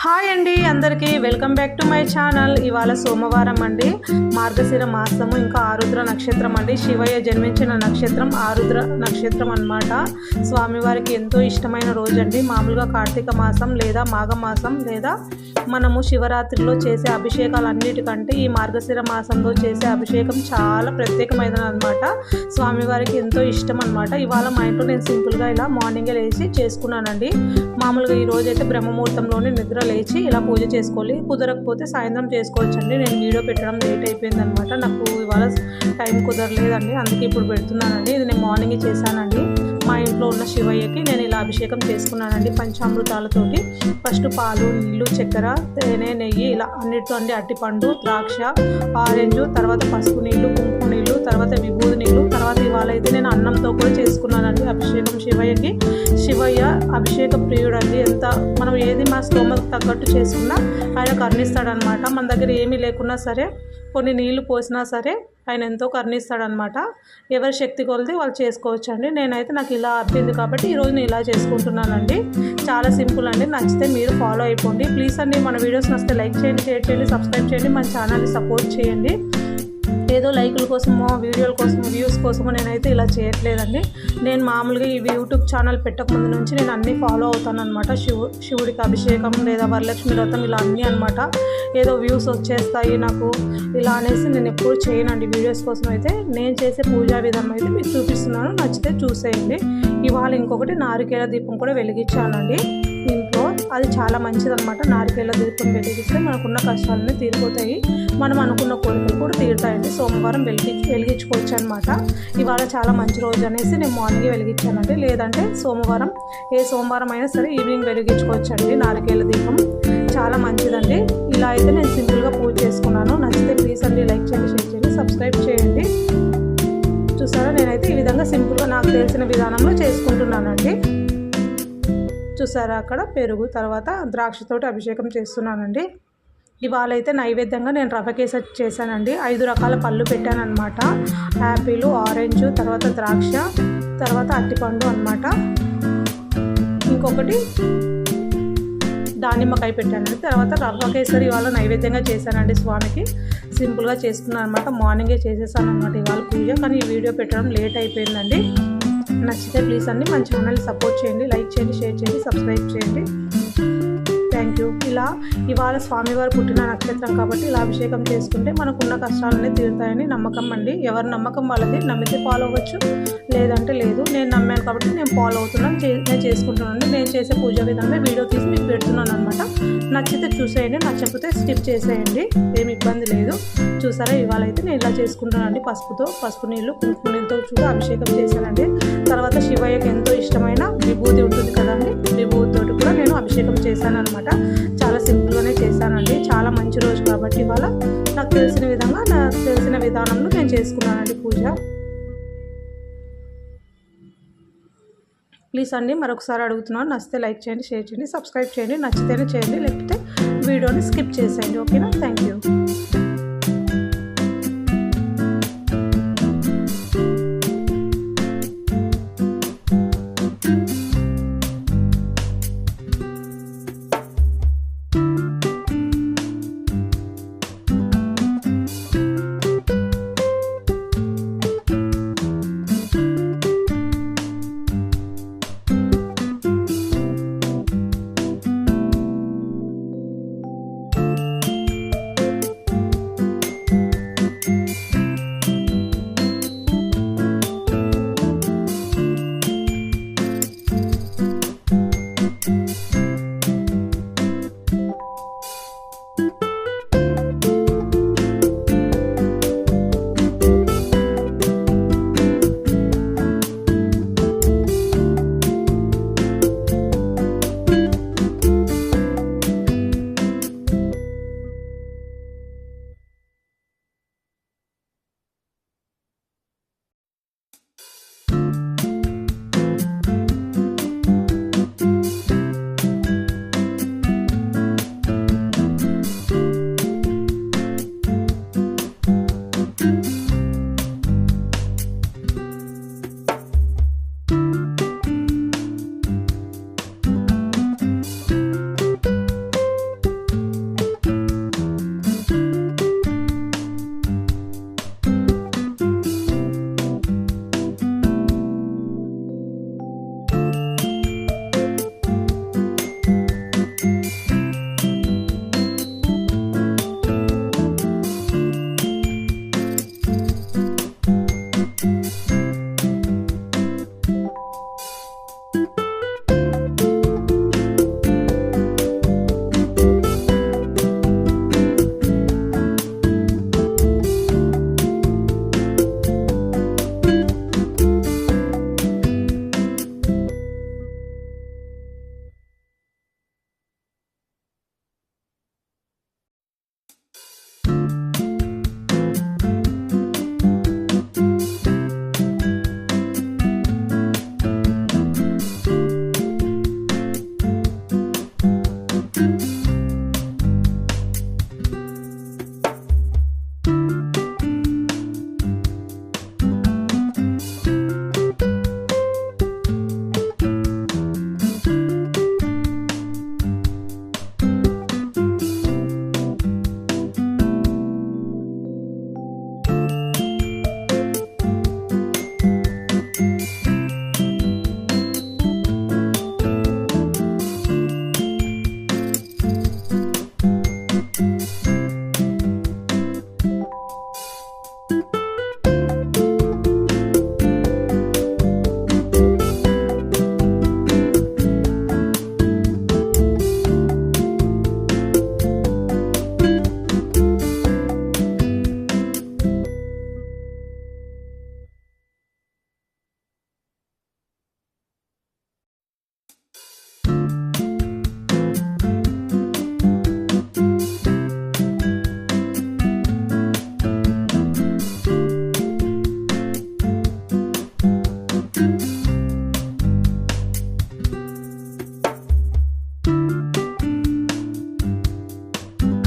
Hi అండి అందరికీ welcome back to my channel. ఇవాళ సోమవారం అండి, మార్గశిర మాసము, ఇంకా ఆరుద్ర నక్షత్రం అండి. శివయ్య జన్మించిన నక్షత్రం ఆరుద్ర నక్షత్రం అన్నమాట. స్వామివారికి ఎంతో ఇష్టమైన రోజు అండి. మామూలుగా కార్తీక మాసం లేదా మాఘమాసం లేదా మనము శివరాత్రిలో చేసే అభిషేకాలన్నిటికంటే ఈ మార్గశిర మాసంలో చేసే అభిషేకం చాలా ప్రత్యేకమైనది అనమాట. స్వామివారికి ఎంతో ఇష్టం అనమాట. ఇవాళ మా ఇంట్లో నేను సింపుల్గా ఇలా మార్నింగే లేచి చేసుకున్నానండి. మామూలుగా ఈ రోజు అయితే బ్రహ్మముహూర్తంలోనే నిద్ర లేచి ఇలా పూజ చేసుకోవాలి. కుదరకపోతే సాయంత్రం చేసుకోవచ్చండి. నేను వీడియో పెట్టడం లేట్ అయిపోయింది అనమాట. నాకు ఇవాళ టైం కుదరలేదండి, అందుకే ఇప్పుడు పెడుతున్నానండి. ఇది నేను మార్నింగే చేశానండి. మా ఇంట్లో ఉన్న శివయ్యకి నేను ఇలా అభిషేకం చేసుకున్నానండి పంచామృతాలతోటి. ఫస్ట్ పాలు, నీళ్ళు, చక్కెర, తేనె, నెయ్యి ఇలా అన్నిటితో అండి. అట్టిపండు, ద్రాక్ష, ఆరెంజ్, తర్వాత పసుపు నీళ్ళు, కుంకుమ నీళ్ళు, తర్వాత విభూది నీళ్ళు, తర్వాత ఇవాళ అయితే నేను అన్నంతో కూడా చేసుకున్నానండి అభిషేకం శివయ్యకి. శివయ్య అభిషేక ప్రియుడు అండి. ఎంత మనం ఏది మా స్తోమకు తగ్గట్టు చేసుకున్నా ఆయన కరుణిస్తాడనమాట. మన దగ్గర ఏమీ లేకున్నా సరే, కొన్ని నీళ్లు పోసినా సరే ఆయన ఎంతో కరుణిస్తాడనమాట. ఎవరి శక్తి కొలిది వాళ్ళు చేసుకోవచ్చు అండి. నేనైతే నాకు ఇలా అబ్బింది కాబట్టి ఈరోజు నేను ఇలా చేసుకుంటున్నానండి. చాలా సింపుల్ అండి. నచ్చితే మీరు ఫాలో అయిపోండి ప్లీజ్ అండి. మన వీడియోస్ నచ్చితే లైక్ చేయండి, షేర్ చేయండి, సబ్స్క్రైబ్ చేయండి, మన ఛానల్ని సపోర్ట్ చేయండి. ఏదో లైకుల కోసమో, వీడియోల కోసమో, వ్యూస్ కోసమో నేనైతే ఇలా చేయట్లేదండి. నేను మామూలుగా ఈ యూట్యూబ్ ఛానల్ పెట్టకముందు నుంచి నేను అన్నీ ఫాలో అవుతాను అనమాట. శివుడికి అభిషేకం లేదా వరలక్ష్మి వ్రతం ఇలా అన్నీ అనమాట. ఏదో వ్యూస్ వచ్చేస్తాయి నాకు ఇలా అనేసి నేను ఎప్పుడు చేయనండి. వీడియోస్ కోసం అయితే నేను చేసే పూజా విధానం అయితే మీకు చూపిస్తున్నాను, నచ్చితే చూసేయండి. ఇవాళ ఇంకొకటి నారికేల దీపం కూడా వెలిగించానండి ఇంట్లో. అది చాలా మంచిదన్నమాట. నారికేల దీపం వెలిగిస్తే మనకున్న కష్టాలన్నీ తీరిపోతాయి, మనం అనుకున్న కోరికలు కూడా తీరుతాయండి. సోమవారం వెలిగించుకోవచ్చు అనమాట. ఇవాళ చాలా మంచి రోజు అనేసి నేను మార్నింగ్ వెలిగించానండి. లేదంటే సోమవారం, ఏ సోమవారం అయినా సరే ఈవినింగ్ వెలిగించుకోవచ్చు అండి నారికేల దీపం. చాలా మంచిదండి. ఇలా అయితే నేను సింపుల్గా పూజ చేసుకున్నాను. నచ్చితే ప్లీజ్ అండి లైక్ చేయండి, షేర్ చేయండి, సబ్స్క్రైబ్ చేయండి. చూసారా, నేనైతే ఈ విధంగా సింపుల్గా నాకు తెలిసిన విధానంలో చేసుకుంటున్నానండి. చూసారా, అక్కడ పెరుగు తర్వాత ద్రాక్షతోటి అభిషేకం చేస్తున్నానండి. ఇవాళ అయితే నైవేద్యంగా నేను రవ్వ కేసరి చేశానండి. 5 రకాల పళ్ళు పెట్టాను అనమాట. యాపిల్, ఆరెంజ్, తర్వాత ద్రాక్ష, తర్వాత అట్టిపండు అనమాట. ఇంకొకటి దానిమ్మకాయ పెట్టానండి. తర్వాత రవ్వ కేసరి ఇవాళ నైవేద్యంగా చేశానండి స్వామికి. సింపుల్గా చేసుకున్నాను అనమాట. మార్నింగే చేసేసాను అనమాట ఇవాళ పూజ. కానీ ఈ వీడియో పెట్టడం లేట్ అయిపోయిందండి. నచ్చితే ప్లీజ్ అండి మన ఛానల్ని సపోర్ట్ చేయండి, లైక్ చేయండి, షేర్ చేయండి, సబ్స్క్రైబ్ చేయండి. Thank you. ఇలా ఇవాళ స్వామివారు పుట్టిన నక్షత్రం కాబట్టి ఇలా అభిషేకం చేసుకుంటే మనకున్న కష్టాలన్నీ తీరుతాయని నమ్మకం అండి. ఎవరి నమ్మకం వాళ్ళది. నమ్మితే ఫాలో అవ్వచ్చు, లేదంటే లేదు. నేను నమ్మాను కాబట్టి నేను ఫాలో అవుతున్నాను, నేను చేసుకుంటున్నాను. నేను చేసే పూజ విధానమే వీడియో తీసి మీకు పెడుతున్నాను అనమాట. నచ్చితే చూసేయండి, నచ్చకపోతే స్కిప్ చేసేయండి, ఏమి ఇబ్బంది లేదు. చూసారా, ఇవాళ అయితే నేను ఇలా చేసుకుంటానండి. పసుపు నీళ్ళు, కుంకుమ నీళ్ళతో చూసి అభిషేకం చేశానండి. తర్వాత శివయ్యకి ఎంతో ఇష్టమైన విభూతి ఉంటుంది కదండి, విభూతితోటి కూడా నేను అభిషేకం చేశాను అనమాట. చాలా సింపుల్గానే చేశానండి. చాలా మంచి రోజు కాబట్టి ఇవాళ నాకు తెలిసిన విధంగా, నాకు తెలిసిన విధానంలో నేను చేసుకున్నానండి పూజ. ప్లీజ్ అండి మరొకసారి అడుగుతున్నాను, నచ్చితే లైక్ చేయండి, షేర్ చేయండి, సబ్స్క్రైబ్ చేయండి. నచ్చితేనే చేయండి, లేకపోతే వీడియోని స్కిప్ చేసేయండి. ఓకేనా? Thank you.